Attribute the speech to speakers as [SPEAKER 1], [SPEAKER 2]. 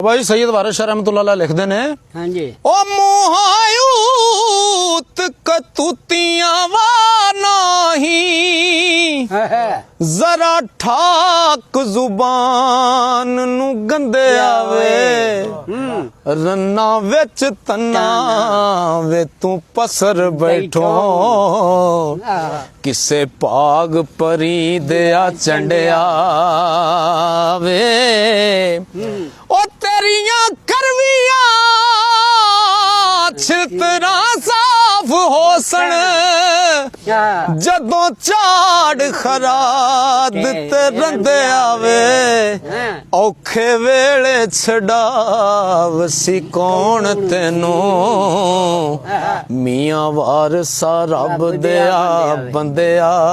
[SPEAKER 1] भाई सैयद वारिस शाह रहमतुल्लाह लिखते ने
[SPEAKER 2] हाँ जी
[SPEAKER 1] ओ मुहायूत कतूतियां वा नहीं जरा ठाक जुबान नू गंदे आवे रन्ना विच तन्ना वे तू पसर बैठो किसे पाग परी दिया चंडिया वे ओ तेरिया करविया छितरा साफ होसन जदों झाड़ खराद ते रंदे आवे औखे वेले छड़ावसी कौन तेनू मियां वारसा रब दिया बंदे आवे।